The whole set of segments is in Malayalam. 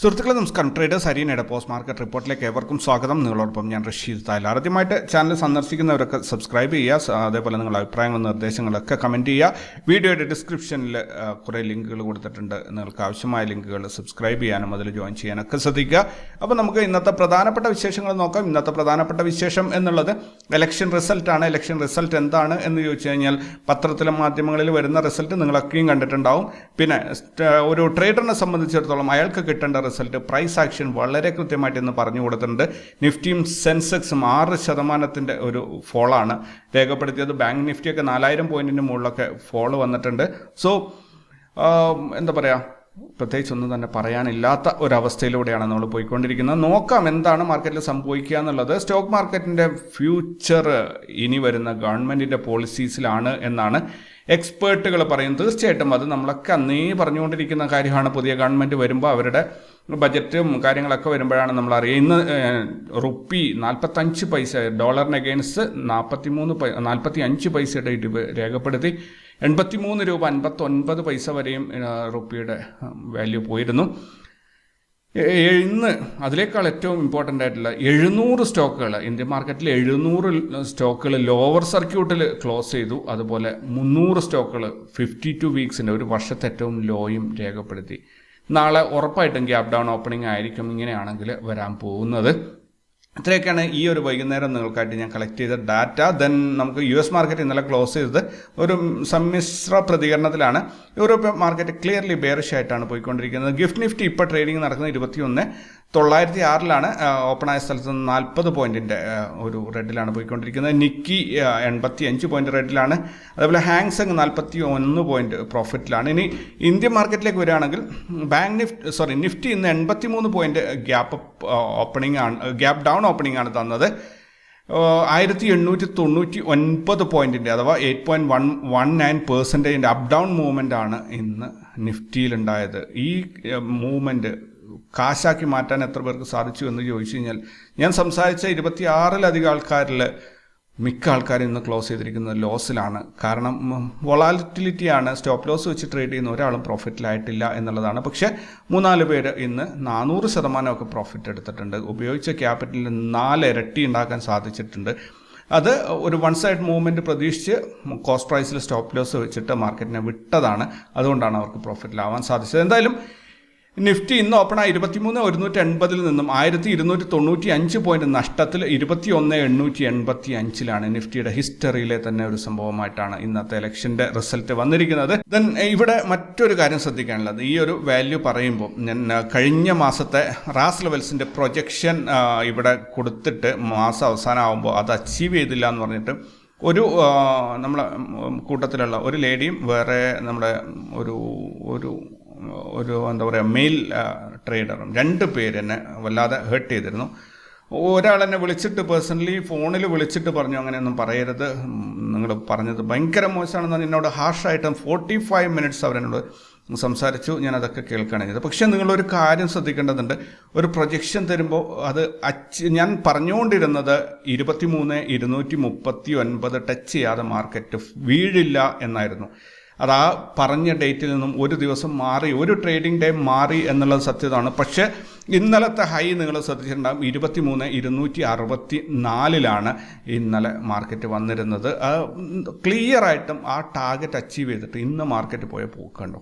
സുഹൃത്തുക്കളെ നമസ്കാരം. ട്രേഡേഴ്സ് അരീനയുടെ പോസ്റ്റ് മാർക്കറ്റ് റിപ്പോർട്ടിലേക്ക് ഏവർക്കും സ്വാഗതം. നിങ്ങളോടൊപ്പം ഞാൻ റഷീദ് തായ്ലാർ. ആദ്യമായിട്ട് ചാനൽ സന്ദർശിക്കുന്നവരൊക്കെ സബ്സ്ക്രൈബ് ചെയ്യുക. അതേപോലെ നിങ്ങളുടെ അഭിപ്രായങ്ങളും നിർദ്ദേശങ്ങളൊക്കെ കമൻറ്റ് ചെയ്യുക. വീഡിയോയുടെ ഡിസ്ക്രിപ്ഷനിൽ കുറേ ലിങ്കുകൾ കൊടുത്തിട്ടുണ്ട്. നിങ്ങൾക്ക് ആവശ്യമായ ലിങ്കുകൾ സബ്സ്ക്രൈബ് ചെയ്യാനും അതിൽ ജോയിൻ ചെയ്യാനൊക്കെ ശ്രദ്ധിക്കുക. അപ്പോൾ നമുക്ക് ഇന്നത്തെ പ്രധാനപ്പെട്ട വിശേഷങ്ങൾ നോക്കാം. ഇന്നത്തെ പ്രധാനപ്പെട്ട വിശേഷം എന്നുള്ളത് ഇലക്ഷൻ റിസൾട്ടാണ്. ഇലക്ഷൻ റിസൾട്ട് എന്താണ് എന്ന് ചോദിച്ചു കഴിഞ്ഞാൽ പത്രത്തിലും മാധ്യമങ്ങളിൽ വരുന്ന റിസൾട്ട് നിങ്ങളൊക്കെയും കണ്ടിട്ടുണ്ടാവും. പിന്നെ ഒരു ട്രേഡറിനെ സംബന്ധിച്ചിടത്തോളം അയാൾക്ക് കിട്ടേണ്ട റിസൾട്ട് പ്രൈസ് ആക്ഷൻ വളരെ കൃത്യമായിട്ട് ഇന്ന് പറഞ്ഞു കൊടുത്തിട്ടുണ്ട്. നിഫ്റ്റിയും സെൻസെക്സും 6% ഒരു ഫോളാണ് രേഖപ്പെടുത്തിയത്. ബാങ്ക് നിഫ്റ്റിയൊക്കെ 4000 പോയിന്റിന് മുകളിലൊക്കെ ഫോള് വന്നിട്ടുണ്ട്. സോ എന്താ പറയുക, പ്രത്യേകിച്ച് ഒന്നും തന്നെ പറയാനില്ലാത്ത ഒരവസ്ഥയിലൂടെയാണ് നമ്മൾ പോയിക്കൊണ്ടിരിക്കുന്നത്. നോക്കാം എന്താണ് മാർക്കറ്റിൽ സംഭവിക്കുക എന്നുള്ളത്. സ്റ്റോക്ക് മാർക്കറ്റിൻ്റെ ഫ്യൂച്ചർ ഇനി വരുന്ന ഗവൺമെൻറ്റിൻ്റെ പോളിസീസിലാണ് എന്നാണ് എക്സ്പേർട്ടുകൾ പറയുന്നത്. തീർച്ചയായിട്ടും അത് നമ്മളൊക്കെ അന്നേ പറഞ്ഞുകൊണ്ടിരിക്കുന്ന കാര്യമാണ്. പുതിയ ഗവൺമെൻറ് വരുമ്പോൾ അവരുടെ ബജറ്റും കാര്യങ്ങളൊക്കെ വരുമ്പോഴാണ് നമ്മൾ അറിയുക. ഇന്ന് റുപ്പി 45 പൈസ, ഡോളറിന് അഗെയിൻസ്റ്റ് 45 പൈസയുടെ ഇടിവ് രേഖപ്പെടുത്തി. 83 രൂപ 59 പൈസ വരെയും റുപ്പിയുടെ വാല്യൂ പോയിരുന്നു. ഇന്ന് അതിനേക്കാൾ ഏറ്റവും ഇമ്പോർട്ടൻ്റ് ആയിട്ടുള്ള 700 സ്റ്റോക്കുകൾ, ഇന്ത്യൻ മാർക്കറ്റിൽ 700 സ്റ്റോക്കുകൾ ലോവർ സർക്യൂട്ടിൽ ക്ലോസ് ചെയ്തു. അതുപോലെ 300 സ്റ്റോക്കുകൾ 52 വീക്സിൻ്റെ ഒരു വർഷത്തെ ഏറ്റവും ലോയും രേഖപ്പെടുത്തി. നാളെ ഉറപ്പായിട്ടും ഗ്യാപ് ഡൗൺ ഓപ്പണിംഗ് ആയിരിക്കും ഇങ്ങനെയാണെങ്കിൽ വരാൻ പോകുന്നത്. ഇത്രയൊക്കെയാണ് ഈ ഒരു വൈകുന്നേരം നിങ്ങൾക്കായിട്ട് ഞാൻ കളക്ട് ചെയ്ത ഡാറ്റ. ദെൻ നമുക്ക് US മാർക്കറ്റ് ഇന്നലെ ക്ലോസ് ചെയ്തത് ഒരു സമ്മിശ്ര പ്രതികരണത്തിലാണ്. യൂറോപ്യൻ മാർക്കറ്റ് ക്ലിയർലി ബെയറിഷ് ആയിട്ടാണ് പോയിക്കൊണ്ടിരിക്കുന്നത്. ഗിഫ്റ്റ് നിഫ്റ്റി ഇപ്പോൾ ട്രേഡിംഗ് നടക്കുന്നത് 21,906 ഓപ്പൺ ആയ സ്ഥലത്ത് 40 പോയിന്റിൻ്റെ ഒരു റെഡിലാണ് പോയിക്കൊണ്ടിരിക്കുന്നത്. നിക്കി 85 പോയിന്റ് റെഡിലാണ്. അതേപോലെ ഹാങ്സെങ് 41 പോയിന്റ് പ്രോഫിറ്റിലാണ്. ഇനി ഇന്ത്യൻ മാർക്കറ്റിലേക്ക് വരികയാണെങ്കിൽ നിഫ്റ്റി ഇന്ന് 83 പോയിന്റ് ഗ്യാപ്പ് ഡൗൺ ഓപ്പണിംഗ് ആണ് തന്നത്. 1899 പോയിന്റിൻ്റെ അഥവാ 8.19% അപ്പ് ഡൗൺ മൂവ്മെൻ്റ് ആണ് ഇന്ന് നിഫ്റ്റിയിലുണ്ടായത്. ഈ മൂവ്മെൻറ്റ് കാശാക്കി മാറ്റാൻ എത്ര പേർക്ക് സാധിച്ചു എന്ന് ചോദിച്ചു കഴിഞ്ഞാൽ, ഞാൻ സംസാരിച്ച 26-ലധികം ആൾക്കാരിൽ മിക്ക ആൾക്കാരും ഇന്ന് ക്ലോസ് ചെയ്തിരിക്കുന്നത് ലോസിലാണ്. കാരണം വൊളാറ്റിലിറ്റിയാണ്. സ്റ്റോപ്പ് ലോസ് വെച്ച് ട്രേഡ് ചെയ്യുന്ന ഒരാളും പ്രോഫിറ്റിലായിട്ടില്ല എന്നുള്ളതാണ്. പക്ഷേ 3-4 പേര് ഇന്ന് 400% പ്രോഫിറ്റ് എടുത്തിട്ടുണ്ട്. ഉപയോഗിച്ച ക്യാപിറ്റലിൽ 4 ഇരട്ടി ഉണ്ടാക്കാൻ സാധിച്ചിട്ടുണ്ട്. അത് ഒരു വൺ സൈഡ് മൂവ്മെൻറ്റ് പ്രതീക്ഷിച്ച് കോസ്റ്റ് പ്രൈസിൽ സ്റ്റോപ്പ് ലോസ് വെച്ചിട്ട് മാർക്കറ്റിനെ വിട്ടതാണ്. അതുകൊണ്ടാണ് അവർക്ക് പ്രോഫിറ്റിലാവാൻ സാധിച്ചത്. എന്തായാലും നിഫ്റ്റി ഇന്ന് ഓപ്പണായി 23,180 നിന്നും 1,295 പോയിന്റ് നഷ്ടത്തിൽ 21,885 നിഫ്റ്റിയുടെ ഹിസ്റ്ററിയിലെ തന്നെ ഒരു സംഭവമായിട്ടാണ് ഇന്നത്തെ ഇലക്ഷൻ്റെ റിസൾട്ട് വന്നിരിക്കുന്നത്. ദെൻ ഇവിടെ മറ്റൊരു കാര്യം ശ്രദ്ധിക്കാനുള്ളത്, ഈ ഒരു വാല്യൂ പറയുമ്പോൾ ഞാൻ കഴിഞ്ഞ മാസത്തെ റാസ് ലെവൽസിൻ്റെ പ്രൊജക്ഷൻ ഇവിടെ കൊടുത്തിട്ട് മാസം അവസാനമാകുമ്പോൾ അത് അച്ചീവ് ചെയ്തില്ല എന്ന് പറഞ്ഞിട്ട് ഒരു നമ്മളെ കൂട്ടത്തിലുള്ള ഒരു ലേഡിയും വേറെ നമ്മുടെ ഒരു എന്താ പറയുക മെയിൽ ട്രേഡറും 2 പേര് എന്നെ വല്ലാതെ ഹേർട്ട് ചെയ്തിരുന്നു. ഒരാൾ എന്നെ വിളിച്ചിട്ട് പേഴ്സണലി ഫോണിൽ വിളിച്ചിട്ട് പറഞ്ഞു, അങ്ങനെയൊന്നും പറയരുത്, നിങ്ങൾ പറഞ്ഞത് ഭയങ്കര മോശമാണെന്ന് എന്നോട് ഹാർഷായിട്ട് 45 മിനിറ്റ്സ് അവരെന്നോട് സംസാരിച്ചു. ഞാനതൊക്കെ കേൾക്കുകയാണ് ചെയ്തത്. പക്ഷേ നിങ്ങളൊരു കാര്യം ശ്രദ്ധിക്കേണ്ടതുണ്ട്. ഒരു പ്രൊജക്ഷൻ തരുമ്പോൾ അത് ഞാൻ പറഞ്ഞുകൊണ്ടിരുന്നത് 23,239 ടച്ച് ചെയ്യാതെ മാർക്കറ്റ് വീഴില്ല എന്നായിരുന്നു. അത് ആ പറഞ്ഞ ഡേറ്റിൽ നിന്നും ഒരു ദിവസം മാറി, ഒരു ട്രേഡിംഗ് ഡേ മാറി എന്നുള്ളത് സത്യമാണ്. പക്ഷേ ഇന്നലത്തെ ഹൈ നിങ്ങൾ ശ്രദ്ധിച്ചിട്ടുണ്ടാകും, 23,264 ഇന്നലെ മാർക്കറ്റ് വന്നിരുന്നത്. ക്ലിയറായിട്ടും ആ ടാർഗറ്റ് അച്ചീവ് ചെയ്തിട്ട് ഇന്ന് മാർക്കറ്റ് പോയ പോക്കണ്ടോ.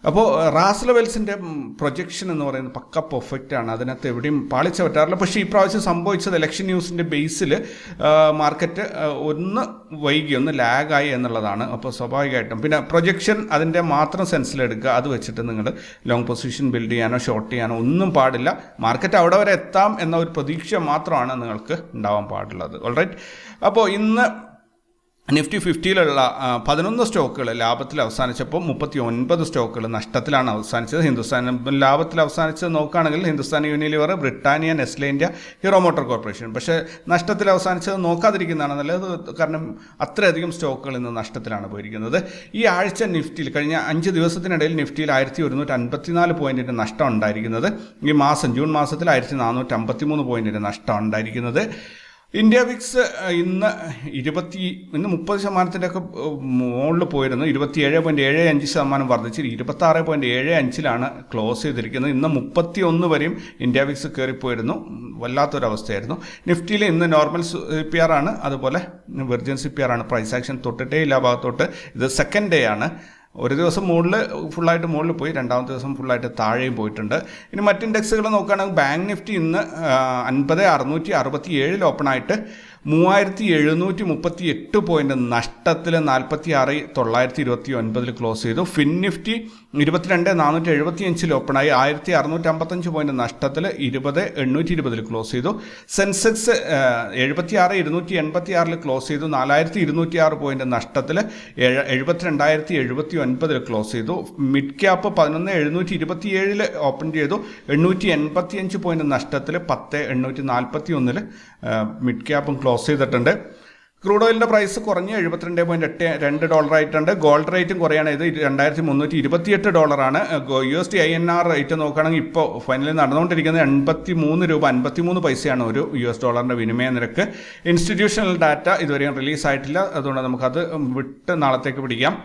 അപ്പോൾ റാസ് ലെവൽസിൻ്റെ പ്രൊജക്ഷൻ എന്ന് പറയുന്നത് പക്ക പെർഫെക്റ്റ് ആണ്. അതിനകത്ത് എവിടെയും പാളിച്ച പറ്റാറില്ല. പക്ഷേ ഈ പ്രാവശ്യം സംഭവിച്ചത് ഇലക്ഷൻ ന്യൂസിൻ്റെ ബേസിൽ മാർക്കറ്റ് ഒന്ന് വൈകി, ഒന്ന് ലാഗായി എന്നുള്ളതാണ്. അപ്പോൾ സ്വാഭാവികമായിട്ടും പിന്നെ പ്രൊജക്ഷൻ അതിൻ്റെ മാത്രം സെൻസിലെടുക്കുക. അത് വെച്ചിട്ട് നിങ്ങൾ ലോങ് പൊസിഷൻ ബിൽഡ് ചെയ്യാനോ ഷോർട്ട് ചെയ്യാനോ ഒന്നും പാടില്ല. മാർക്കറ്റ് അവിടെ വരെ എത്താം എന്ന ഒരു പ്രതീക്ഷ മാത്രമാണ് നിങ്ങൾക്ക് ഉണ്ടാവാൻ പാടുള്ളത്. ഓൾറൈറ്റ്. അപ്പോൾ ഇന്ന് നിഫ്റ്റി 50-ലുള്ള 11 സ്റ്റോക്കുകൾ ലാഭത്തിൽ അവസാനിച്ചപ്പോൾ 39 സ്റ്റോക്കുകൾ നഷ്ടത്തിലാണ് അവസാനിച്ചത്. ഹിന്ദുസ്ഥാൻ ലാഭത്തിൽ അവസാനിച്ചത് നോക്കുകയാണെങ്കിൽ Hindustan Unilever, Britannia, Nestle India, Hero motor corporation. പക്ഷേ നഷ്ടത്തിൽ അവസാനിച്ചത് നോക്കാതിരിക്കുന്നതാണ് നല്ലത്. കാരണം അത്രയധികം സ്റ്റോക്കുകൾ ഇന്ന് നഷ്ടത്തിലാണ് പോയിരിക്കുന്നത്. ഈ ആഴ്ച നിഫ്റ്റിയിൽ കഴിഞ്ഞ 5 ദിവസത്തിനിടയിൽ നിഫ്റ്റിയിൽ 1,154 പോയിന്റിൻ്റെ നഷ്ടം ഉണ്ടായിരിക്കുന്നത്. ഈ മാസം ജൂൺ മാസത്തിൽ 1,453 പോയിന്റിൻ്റെ നഷ്ടം ഉണ്ടായിരിക്കുന്നത്. ഇന്ത്യ വിക്സ് ഇന്ന് 30% ഒക്കെ മുകളിൽ പോയിരുന്നു. 27.75% വർദ്ധിച്ച് 26.75 ക്ലോസ് ചെയ്തിരിക്കുന്നത്. ഇന്ന് 31 വരെയും ഇന്ത്യ വിക്സ് കയറിപ്പോയിരുന്നു. വല്ലാത്തൊരവസ്ഥയായിരുന്നു. നിഫ്റ്റിയിൽ ഇന്ന് നോർമൽ CPR ആണ്, അതുപോലെ വെർജിൻ CPR ആണ്. പ്രൈസ് ആക്ഷൻ തൊട്ടിട്ടേ ഇല്ല ഭാഗത്തോട്ട്. ഇത് സെക്കൻഡ് ഡേ ആണ്. ഒരു ദിവസം ഫുള്ളായിട്ട് മുകളിൽ പോയി, രണ്ടാമത്തെ ദിവസം ഫുള്ളായിട്ട് താഴെയും പോയിട്ടുണ്ട്. ഇനി മറ്റ് ഇൻഡെക്സുകൾ നോക്കുകയാണെങ്കിൽ ബാങ്ക് നിഫ്റ്റി ഇന്ന് 50,667 ഓപ്പണായിട്ട് 3,738 പോയിന്റ് നഷ്ടത്തിൽ 46,929 ക്ലോസ് ചെയ്തു. ഫിൻ നിഫ്റ്റി 22,475 ഓപ്പണായി 1,655 പോയിന്റ് നഷ്ടത്തിൽ 20,820 ക്ലോസ് ചെയ്തു. സെൻസെക്സ് 76,286 ക്ലോസ് ചെയ്തു 4,206 പോയിന്റ് നഷ്ടത്തിൽ 72,079 ക്ലോസ് ചെയ്തു. മിഡ് ക്യാപ്പ് 11,727 ഓപ്പൺ ചെയ്തു 885 പോയിന്റ് നഷ്ടത്തിൽ 10,841 മിഡ് ക്യാപ്പും ക്ലോസ് ചെയ്തിട്ടുണ്ട്. ക്രൂഡ് ഓയിലിൻ്റെ പ്രൈസ് കുറഞ്ഞ് $72.82 ആയിട്ടുണ്ട്. ഗോൾഡ് റേറ്റും കുറയാണ്. ഇത് $2,328. USD INR റേറ്റ് നോക്കുകയാണെങ്കിൽ ഇപ്പോൾ ഫൈനലിൽ നടന്നുകൊണ്ടിരിക്കുന്നത് 83 രൂപ 53 പൈസയാണ് ഒരു $1 വിനിമയ നിരക്ക്. ഇൻസ്റ്റിറ്റ്യൂഷണൽ ഡാറ്റ ഇതുവരെയും റിലീസായിട്ടില്ല, അതുകൊണ്ട് നമുക്കത് വിട്ട് നാളത്തേക്ക് പിടിക്കാം.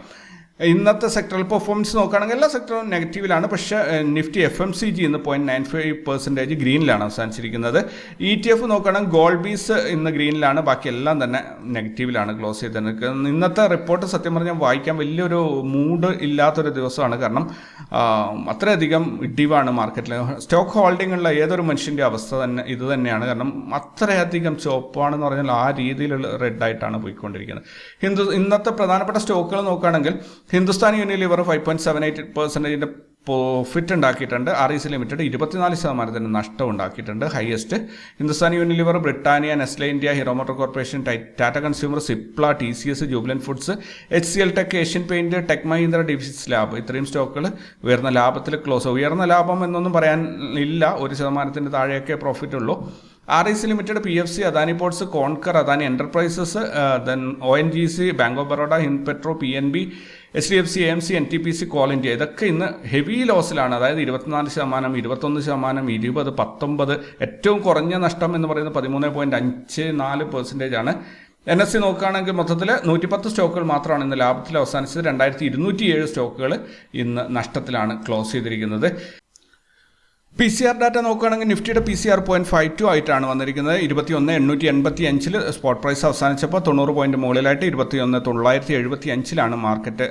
ഇന്നത്തെ സെക്ടറൽ പെർഫോമൻസ് നോക്കുകയാണെങ്കിൽ എല്ലാ സെക്ടറും നെഗറ്റീവിലാണ്. പക്ഷേ നിഫ്റ്റി FMCG ഇന്ന് 0.95% ഗ്രീനിലാണ് അവസാനിച്ചിരിക്കുന്നത്. ETF നോക്കുകയാണെങ്കിൽ ഗോൾഡ് ബീസ് ഇന്ന് ഗ്രീനിലാണ്, ബാക്കി എല്ലാം തന്നെ നെഗറ്റീവിലാണ് ക്ലോസ് ചെയ്തിരിക്കുന്നത്. ഇന്നത്തെ റിപ്പോർട്ട് സത്യം പറഞ്ഞാൽ വായിക്കാൻ വലിയൊരു മൂഡ് ഇല്ലാത്തൊരു ദിവസമാണ്. കാരണം അത്രയധികം ഇടിവാണ് മാർക്കറ്റിൽ. സ്റ്റോക്ക് ഹോൾഡിങ്ങുള്ള ഏതൊരു മനുഷ്യൻ്റെ അവസ്ഥ തന്നെ ഇത് തന്നെയാണ്. കാരണം അത്രയധികം ചുവപ്പാണെന്ന് പറഞ്ഞാൽ ആ രീതിയിലുള്ള റെഡായിട്ടാണ് പോയിക്കൊണ്ടിരിക്കുന്നത്. ഇന്നത്തെ പ്രധാനപ്പെട്ട സ്റ്റോക്കുകൾ നോക്കുകയാണെങ്കിൽ ഹിന്ദുസ്ഥാൻ യൂണിലിവർ 5.78% പ്രോഫിറ്റ് ഉണ്ടാക്കിയിട്ടുണ്ട്. REC ലിമിറ്റഡ് 24% നഷ്ടം ഉണ്ടാക്കിയിട്ടുണ്ട്, highest. Hindustan Unilever, Britannia, Nestle India, Hero motor corporation, Tata consumer, Cipla, TCS, jubilant foods, HCL tech, Asian paint, tech Mahindra, Divi's lab ഇത്രയും സ്റ്റോക്കുകൾ ഉയർന്ന ലാഭത്തിൽ ക്ലോസ്. ഉയർന്ന ലാഭം എന്നൊന്നും പറയാൻ ഇല്ല, 1% താഴെയൊക്കെ പ്രോഫിറ്റ് ഉള്ളൂ. REC limited, PFC, Adani ports, Concor, Adani enterprises, then ONGC, bank of Baroda, Hind Petro, PNB, HDFC, AMC, NTPC, coal India ഇതൊക്കെ ഇന്ന് ഹെവി ലോസിലാണ്. അതായത് 24%, 21%, 20%, 19%. ഏറ്റവും കുറഞ്ഞ നഷ്ടം എന്ന് പറയുന്നത് 13.54% ആണ്. NSE നോക്കുകയാണെങ്കിൽ മൊത്തത്തിൽ 110 സ്റ്റോക്കുകൾ മാത്രമാണ് ഇന്ന് ലാഭത്തിൽ അവസാനിച്ചത്. 2,207 സ്റ്റോക്കുകൾ ഇന്ന് നഷ്ടത്തിലാണ് ക്ലോസ് ചെയ്തിരിക്കുന്നത്. PCR ഡാറ്റ നോക്കുകയാണെങ്കിൽ നിഫ്റ്റിയുടെ PCR 0.52 ആയിട്ടാണ് വന്നിരിക്കുന്നത്. 21,885 സ്പോട്ട് പ്രൈസ് അവസാനിച്ചപ്പോൾ 90 പോയിന്റ് മുകളിലായിട്ട് 21,975 മാർക്കറ്റ്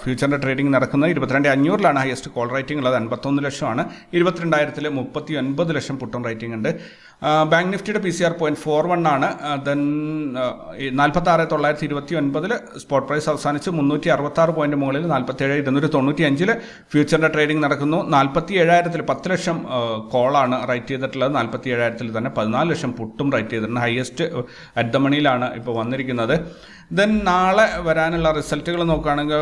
ഫ്യൂച്ചറിൻ്റെ ട്രേഡിംഗ് നടക്കുന്നത്. 22,500 ഹയസ്റ്റ് കോൾ റേറ്റിംഗ് ഉള്ളത്. 51 ലക്ഷമാണ്. 22,000 39 ലക്ഷം പുട്ടും റേറ്റിംഗ് ഉണ്ട്. ബാങ്ക് നിഫ്റ്റിയുടെ PCR 0.41 ആണ്. ദെൻ 46,929 സ്പോട്ട് പ്രൈസ് അവസാനിച്ച് 366 പോയിന്റ് മുകളിൽ 47,295 ഫ്യൂച്ചറിൻ്റെ ട്രേഡിംഗ് നടക്കുന്നു. 47,000 10 ലക്ഷം കോളാണ് റൈറ്റ് ചെയ്തിട്ടുള്ളത്. 47,000 തന്നെ 14 ലക്ഷം പുട്ടും റൈറ്റ് ചെയ്തിട്ടുണ്ട്. ഹയസ്റ്റ് അറ്റ് ദ മണിയിലാണ് ഇപ്പോൾ വന്നിരിക്കുന്നത്. ദെൻ നാളെ വരാനുള്ള റിസൾട്ടുകൾ നോക്കുകയാണെങ്കിൽ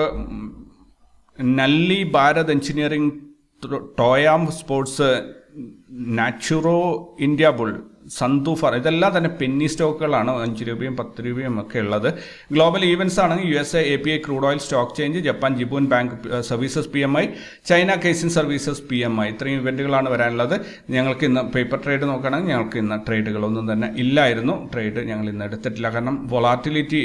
നല്ലി Bharat engineering, Toyam sports, Naturo India bull, സന്തൂഫർ ഇതെല്ലാം തന്നെ പെന്നി സ്റ്റോക്കുകളാണ്. 5 രൂപയും 10 രൂപയും ഒക്കെ ഉള്ളത്. ഗ്ലോബൽ ഈവൻസ് ആണെങ്കിൽ USA API crude oil stock change, Japan ജിബൂൻ bank services PMI, China casein services PMI ഇത്രയും ഇവൻറ്റുകളാണ് വരാനുള്ളത്. ഞങ്ങൾക്ക് ഇന്ന് പേപ്പർ ട്രേഡ് നോക്കുകയാണെങ്കിൽ ഞങ്ങൾക്ക് ഇന്ന് ട്രേഡുകളൊന്നും തന്നെ ഇല്ലായിരുന്നു. ട്രേഡ് ഞങ്ങൾ ഇന്ന് എടുത്തിട്ടില്ല. കാരണം വൊളാറ്റിലിറ്റി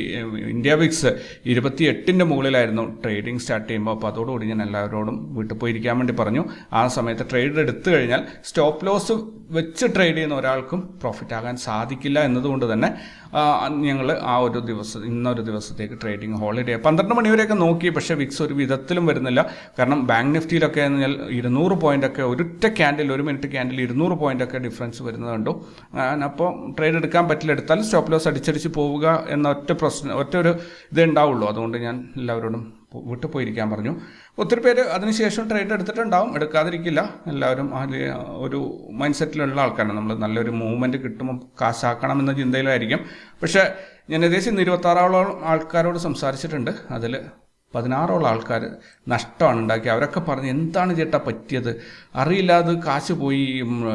ഇന്ത്യ വിക്സ് 28 മുകളിലായിരുന്നു ട്രേഡിംഗ് സ്റ്റാർട്ട് ചെയ്യുമ്പോൾ. അപ്പോൾ അതോടുകൂടി ഞാൻ എല്ലാവരോടും വീട്ടിൽ പോയിരിക്കാൻ വേണ്ടി പറഞ്ഞു. ആ സമയത്ത് ട്രേഡ് എടുത്തു കഴിഞ്ഞാൽ സ്റ്റോപ്പ് ലോസ് വെച്ച് ട്രേഡ് ചെയ്യുന്ന ഒരാൾക്കും പ്രോഫിറ്റ് ആകാൻ സാധിക്കില്ല എന്നതുകൊണ്ട് തന്നെ ഞങ്ങൾ ഇന്നൊരു ദിവസത്തേക്ക് ട്രേഡിംഗ് ഹോളിഡേ 12 മണിവരെയൊക്കെ നോക്കി. പക്ഷേ വിക്സ് ഒരു വിധത്തിലും വരുന്നില്ല. കാരണം ബാങ്ക് നിഫ്റ്റിയിലൊക്കെ പറഞ്ഞാൽ 200 പോയിൻ്റൊക്കെ ഒരു മിനിറ്റ് ക്യാൻഡിൽ 200 പോയിൻ്റൊക്കെ ഡിഫറൻസ് വരുന്നത് കണ്ടു. അപ്പോൾ ട്രേഡ് എടുക്കാൻ പറ്റില്ല. എടുത്താൽ സ്റ്റോപ്പ് ലോസ് അടിച്ചടിച്ച് പോവുക എന്ന ഒറ്റ ഒരു ഇതേ ഉണ്ടാവുള്ളൂ. അതുകൊണ്ട് ഞാൻ എല്ലാവരോടും വിട്ടു പോയിരിക്കാൻ പറഞ്ഞു. ഒത്തിരി പേര് അതിനുശേഷം ട്രേഡ് എടുത്തിട്ടുണ്ടാവും, എടുക്കാതിരിക്കില്ല. എല്ലാവരും ഒരു മൈൻഡ് സെറ്റിലുള്ള ആൾക്കാരാണ്. നമ്മൾ നല്ലൊരു മൂവ്മെൻറ്റ് കിട്ടുമ്പോൾ കാശാക്കണം എന്ന ചിന്തയിലായിരിക്കും. പക്ഷേ ഞാൻ ഏകദേശം 26 ആൾക്കാരോട് സംസാരിച്ചിട്ടുണ്ട്. അതിൽ 16 ആൾക്കാർ നഷ്ടമാണ് ഉണ്ടാക്കി. അവരൊക്കെ പറഞ്ഞ് എന്താണ് ചേട്ടാ പറ്റിയത്, അറിയില്ല, അത് കാശ് പോയി,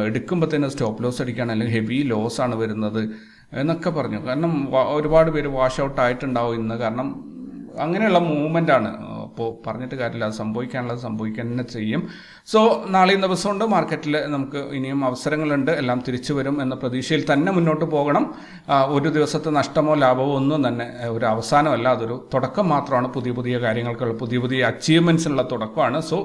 എടുക്കുമ്പോൾ തന്നെ സ്റ്റോപ്പ് ലോസ് അടിക്കുകയാണ്, അല്ലെങ്കിൽ ഹെവി ലോസാണ് വരുന്നത് എന്നൊക്കെ പറഞ്ഞു. കാരണം ഒരുപാട് പേര് വാഷ് ഔട്ട് ആയിട്ടുണ്ടാവും ഇന്ന്. കാരണം അങ്ങനെയുള്ള മൂവ്മെൻ്റാണ്. അപ്പോൾ പറഞ്ഞിട്ട് കാര്യമില്ല, അത് സംഭവിക്കാനുള്ളത് സംഭവിക്കാൻ തന്നെ ചെയ്യും. സോ നാളെയും ദിവസമുണ്ട്, മാർക്കറ്റിൽ നമുക്ക് ഇനിയും അവസരങ്ങളുണ്ട്, എല്ലാം തിരിച്ചു വരും എന്ന പ്രതീക്ഷയിൽ തന്നെ മുന്നോട്ട് പോകണം. ഒരു ദിവസത്തെ നഷ്ടമോ ലാഭമോ ഒന്നും തന്നെ ഒരു അവസാനമല്ല, അതൊരു തുടക്കം മാത്രമാണ്. പുതിയ പുതിയ കാര്യങ്ങൾക്കുള്ള പുതിയ അച്ചീവ്മെൻറ്റ്സിനുള്ള തുടക്കമാണ്. സോ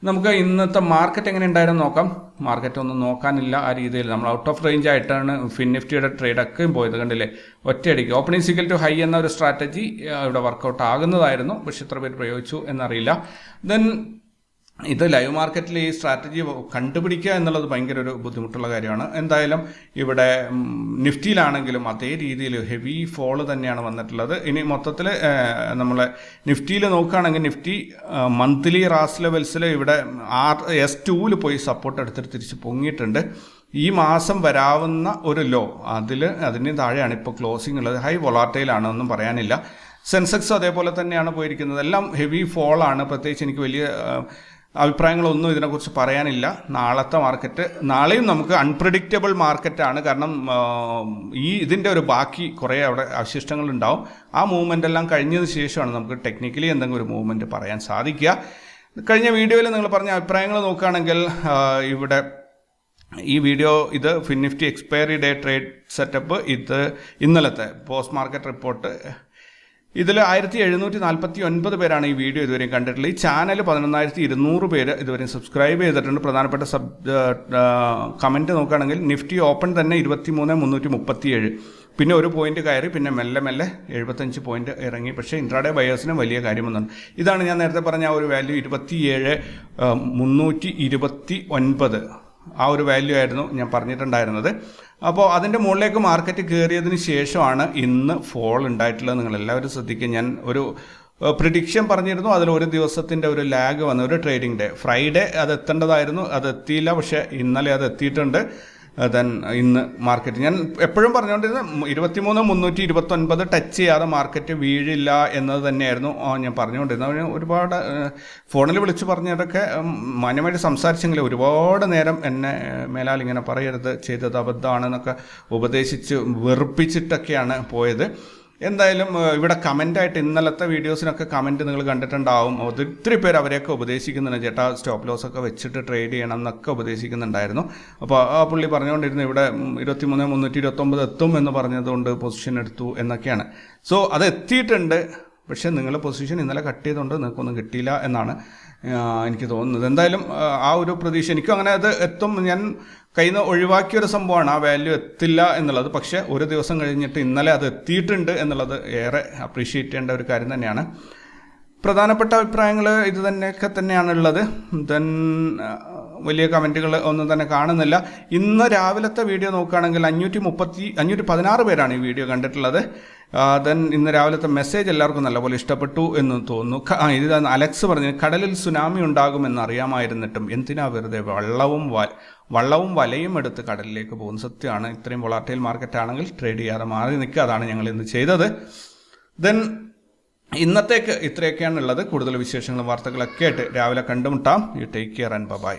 നമുക്ക് ഇന്നത്തെ മാർക്കറ്റ് എങ്ങനെ ഉണ്ടായിരുന്നു നോക്കാം. മാർക്കറ്റ് ഒന്നും നോക്കാനില്ല ആ രീതിയിൽ. നമ്മൾ ഔട്ട് ഓഫ് റേഞ്ച് ആയിട്ടാണ് ഫിൻനിഫ്റ്റിയുടെ ട്രേഡൊക്കെയും പോയത്, കണ്ടില്ലേ. ഒറ്റയടിക്ക് ഓപ്പണിംഗ് സിക്കൽ ടു ഹൈ എന്ന ഒരു സ്ട്രാറ്റജി ഇവിടെ വർക്കൗട്ട് ആകുന്നതായിരുന്നു, പക്ഷെ എത്ര പേര് പ്രയോഗിച്ചു എന്നറിയില്ല. ദെൻ ഇത് ലൈവ് മാർക്കറ്റിൽ ഈ സ്ട്രാറ്റജി കണ്ടുപിടിക്കുക എന്നുള്ളത് ഭയങ്കര ഒരു ബുദ്ധിമുട്ടുള്ള കാര്യമാണ്. എന്തായാലും ഇവിടെ നിഫ്റ്റിയിലാണെങ്കിലും അതേ രീതിയിൽ ഹെവി ഫോള് തന്നെയാണ് വന്നിട്ടുള്ളത്. ഇനി മൊത്തത്തിൽ നമ്മൾ നിഫ്റ്റിയിൽ നോക്കുകയാണെങ്കിൽ നിഫ്റ്റി മന്ത്ലി റാസ് ലെവൽസിൽ ഇവിടെ S2 പോയി സപ്പോർട്ട് എടുത്തിട്ട് തിരിച്ച് പൊങ്ങിയിട്ടുണ്ട്. ഈ മാസം വരാവുന്ന ഒരു ലോ അതിന് താഴെയാണ് ഇപ്പോൾ ക്ലോസിംഗ് ഉള്ളത്. ഹൈ വൊളാറ്റൈലാണ്, ഒന്നും പറയാനില്ല. സെൻസെക്സ് അതേപോലെ തന്നെയാണ് പോയിരിക്കുന്നത്. എല്ലാം ഹെവി ഫോളാണ്. പ്രത്യേകിച്ച് എനിക്ക് വലിയ അഭിപ്രായങ്ങളൊന്നും ഇതിനെക്കുറിച്ച് പറയാനില്ല. നാളത്തെ മാർക്കറ്റ്, നാളെയും നമുക്ക് അൺപ്രഡിക്റ്റബിൾ മാർക്കറ്റാണ്. കാരണം ഇതിൻ്റെ ഒരു ബാക്കി കുറേ അവിടെ അവശിഷ്ടങ്ങളുണ്ടാവും. ആ മൂവ്മെൻ്റ് എല്ലാം കഴിഞ്ഞതിന് ശേഷമാണ് നമുക്ക് ടെക്നിക്കലി എന്തെങ്കിലും ഒരു മൂവ്മെൻറ്റ് പറയാൻ സാധിക്കുക. കഴിഞ്ഞ വീഡിയോയിൽ നിങ്ങൾ പറഞ്ഞ അഭിപ്രായങ്ങൾ നോക്കുകയാണെങ്കിൽ ഇവിടെ ഈ വീഡിയോ ഇത് FinNifty expiry day trade setup, ഇത് ഇന്നലത്തെ പോസ്റ്റ് മാർക്കറ്റ് റിപ്പോർട്ട്. ഇതിൽ 1749 പേരാണ് ഈ വീഡിയോ ഇതുവരെയും കണ്ടിട്ടുള്ളത്. ഈ ചാനൽ 11,200 പേര് ഇതുവരെയും സബ്സ്ക്രൈബ് ചെയ്തിട്ടുണ്ട്. പ്രധാനപ്പെട്ട കമൻറ്റ് നോക്കുകയാണെങ്കിൽ നിഫ്റ്റി ഓപ്പൺ തന്നെ 23,337, പിന്നെ ഒരു പോയിന്റ് കയറി, പിന്നെ മെല്ലെ 75 പോയിന്റ് ഇറങ്ങി. പക്ഷേ ഇൻട്രാഡേ ബയേഴ്സിന് വലിയ കാര്യമൊന്നുണ്ട്. ഇതാണ് ഞാൻ നേരത്തെ പറഞ്ഞ ആ ഒരു വാല്യൂ 27,329. ആ ഒരു വാല്യൂ ആയിരുന്നു ഞാൻ പറഞ്ഞിട്ടുണ്ടായിരുന്നത്. അപ്പോൾ അതിൻ്റെ മുകളിലേക്ക് മാർക്കറ്റ് കയറിയതിന് ശേഷമാണ് ഇന്ന് ഫോൾ ഉണ്ടായിട്ടുള്ളത്. നിങ്ങളെല്ലാവരും ശ്രദ്ധിക്കുക. ഞാൻ ഒരു പ്രിഡിക്ഷൻ പറഞ്ഞിരുന്നു, അതിൽ ഒരു ദിവസത്തിൻ്റെ ഒരു ലാഗ് വന്നു. ഒരു ട്രേഡിംഗ് ഡേ, ഫ്രൈഡേ അത് എത്തേണ്ടതായിരുന്നു, അത് എത്തിയില്ല. പക്ഷേ ഇന്നലെ അത് എത്തിയിട്ടുണ്ട്. ദെൻ ഇന്ന് മാർക്കറ്റ് ഞാൻ എപ്പോഴും പറഞ്ഞുകൊണ്ടിരുന്നത് 23,329 ടച്ച് ചെയ്യാതെ മാർക്കറ്റ് വീഴില്ല എന്നത് തന്നെയായിരുന്നു ഞാൻ പറഞ്ഞുകൊണ്ടിരുന്നത്. ഒരുപാട് ഫോണിൽ വിളിച്ച് പറഞ്ഞതൊക്കെ മാന്യമായിട്ട് സംസാരിച്ചെങ്കിലും ഒരുപാട് നേരം എന്നെ മേലാൽ ഇങ്ങനെ പറയരുത്, ചെയ്തത് അബദ്ധമാണെന്നൊക്കെ ഉപദേശിച്ച് വെറുപ്പിച്ചിട്ടൊക്കെയാണ് പോയത്. എന്തായാലും ഇവിടെ കമൻ്റായിട്ട് ഇന്നലത്തെ വീഡിയോസിനൊക്കെ കമൻറ്റ് നിങ്ങൾ കണ്ടിട്ടുണ്ടാവും. ഒത്തിരി പേര് അവരെയൊക്കെ ഉപദേശിക്കുന്നുണ്ട്, ചേട്ടാ സ്റ്റോപ്പ് ലോസ് ഒക്കെ വെച്ചിട്ട് ട്രേഡ് ചെയ്യണം എന്നൊക്കെ ഉപദേശിക്കുന്നുണ്ടായിരുന്നു. അപ്പോൾ ആ പുള്ളി പറഞ്ഞുകൊണ്ടിരുന്നു ഇവിടെ 23,329 എത്തും എന്ന് പറഞ്ഞതുകൊണ്ട് പൊസിഷൻ എടുത്തു എന്നൊക്കെയാണ്. സോ അത് എത്തിയിട്ടുണ്ട്. പക്ഷേ നിങ്ങൾ പൊസിഷൻ ഇന്നലെ കട്ട് ചെയ്തുകൊണ്ട് നിങ്ങൾക്കൊന്നും കിട്ടിയില്ല എന്നാണ് എനിക്ക് തോന്നുന്നത്. എന്തായാലും ആ ഒരു പ്രതീക്ഷ എനിക്കും അങ്ങനെ അത് എത്തും. ഞാൻ കയ്യിൽ നിന്ന് ഒഴിവാക്കിയൊരു സംഭവമാണ് ആ വാല്യൂ എത്തില്ല എന്നുള്ളത്. പക്ഷേ ഒരു ദിവസം കഴിഞ്ഞിട്ട് ഇന്നലെ അത് എത്തിയിട്ടുണ്ട് എന്നുള്ളത് ഏറെ അപ്രീഷിയേറ്റ് ചെയ്യേണ്ട ഒരു കാര്യം തന്നെയാണ്. പ്രധാനപ്പെട്ട അഭിപ്രായങ്ങൾ ഇത് തന്നെയാണുള്ളത്. ദെൻ വലിയ കമൻറ്റുകൾ ഒന്നും തന്നെ കാണുന്നില്ല. ഇന്ന് രാവിലത്തെ വീഡിയോ നോക്കുകയാണെങ്കിൽ 516 പേരാണ് ഈ വീഡിയോ കണ്ടിട്ടുള്ളത്. ദെൻ ഇന്ന് രാവിലത്തെ മെസ്സേജ് എല്ലാവർക്കും നല്ലപോലെ ഇഷ്ടപ്പെട്ടു എന്ന് തോന്നുന്നു. ഇത് അലക്സ് പറഞ്ഞു, കടലിൽ സുനാമി ഉണ്ടാകുമെന്ന് അറിയാമായിരുന്നിട്ടും എന്തിനാ വെറുതെ വള്ളവും വലയും എടുത്ത് കടലിലേക്ക് പോകുന്നു. സത്യമാണ്, ഇത്രയും വോളാറ്റൈൽ മാർക്കറ്റ് ആണെങ്കിൽ ട്രേഡ് ചെയ്യാതെ മാറി നിൽക്കുക. അതാണ് ഞങ്ങൾ ഇന്ന് ചെയ്തത്. ദെൻ ഇന്നത്തേക്ക് ഇത്രയൊക്കെയാണ് ഉള്ളത്. കൂടുതൽ വിശേഷങ്ങളും വാർത്തകളൊക്കെ ആയിട്ട് രാവിലെ കണ്ടുമുട്ടാം. You take care and by.